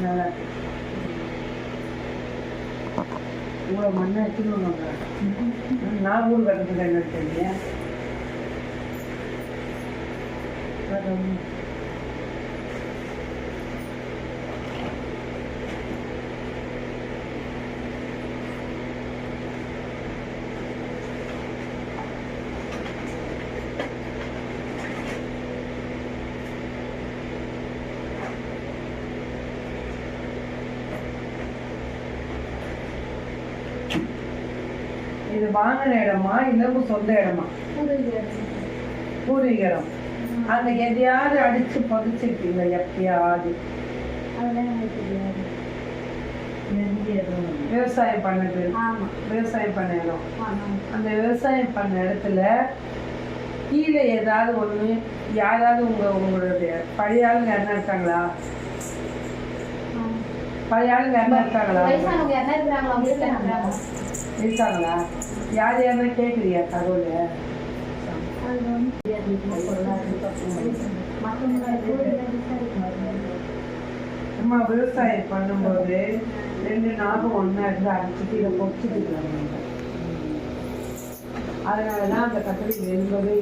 நல்லா இருக்கு. இவ்வளோ மண்ணை எடுத்துன்னு நான் ஊர் கட்டுறதுக்கு என்ன தெரியும். இது வாங்கின இடமா இல்லை சொந்த இடமா? பூர்வீக இடம். அந்த எதையாவது அடிச்சு புதைச்சிருக்கீங்க எப்பயாவது? விவசாயம் பண்ணது, விவசாயம் பண்ண இடம். அந்த விவசாயம் பண்ண இடத்துல கீழே ஏதாவது ஒண்ணு யாராவது உங்களுடைய பழைய ஆளுங்க என்ன இருக்காங்களா? பழைய ஆளுங்க என்ன இருக்காங்களா? இருக்காங்களா? யார் யாருன்னா கேட்குறியா தகவல்? அம்மா விவசாயம் பண்ணும்போது 2 நாகம் ஒன்றா இருந்து அடிச்சுட்டு இதை பொறிச்சுட்டு அதனாலதான் அந்த கட்டளை எழும்பவே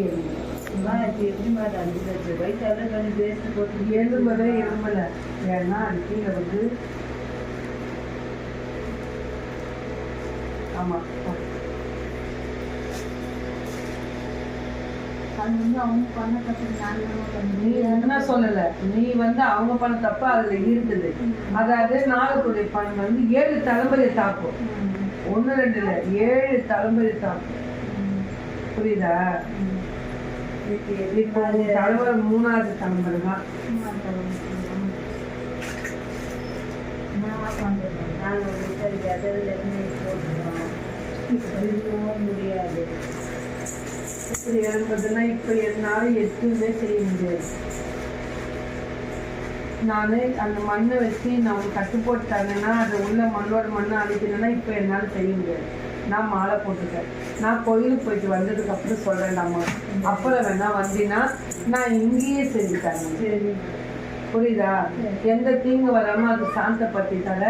எழும்பவே எழும்பலை. ஏன்னா அது கீழே வந்து ஆமாம் நீ என்ன சொல்லல, நீ வந்து அவங்க பண்ண தப்பு அதுல இருக்குது. அதாவது நாகத்துடைய பணம் வந்து 7 தலைமுறை தாக்கும். 1 2 இல்ல 7 தலைமுறை தாக்கும். புரியுதா? இப்போ தலைமுறை 3வது தலைமுறை தான். முடியாது. இப்படி எழுதுறதுன்னா இப்ப என்னால எதுவுமே செய்ய முடியாது. நான் அந்த மண்ணை வச்சு நான் கட்டு போட்டாங்கன்னா அது உள்ள மண்ணோட மண்ணை அழிக்கணும்னா இப்ப என்னால செய்ய முடியாது. நான் மாலை போட்டுட்டேன். நான் கோயிலுக்கு போயிட்டு வந்ததுக்கு அப்புறம் சொல்றேன்டாமா, அப்புறம் வேணா வந்தீங்கன்னா நான் இங்கேயே செஞ்சுட்டேன். புரியுதா? எந்த தீங்கு வராம அது சாந்தப்படுத்தி தர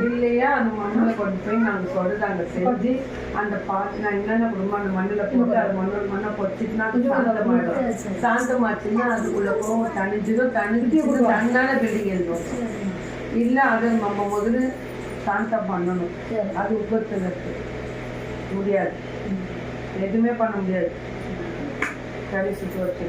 இல்லையா? அந்த மண்ணில் கொண்டு போய் நாங்கள் சொல்றது அங்கே செஞ்சு அந்த பாட்டு நான் என்னென்ன குடும்பம் அந்த மண்ணில் போட்டு அது மண்ணை பொறிச்சிட்டு நாங்கள் சாந்தமாயிடும். சாந்தமாச்சுன்னா அதுக்குள்ள கோவம் தனிஞ்சிடும். தனிஞ்சு தன்னான பில்டிங் எழுதுவோம். இல்லை அதை நம்ம முதல்ல சாந்தம் பண்ணணும். அது உபத்தில் இருக்கு. முடியாது, எதுவுமே பண்ண முடியாது. சரி சுற்றி வச்சு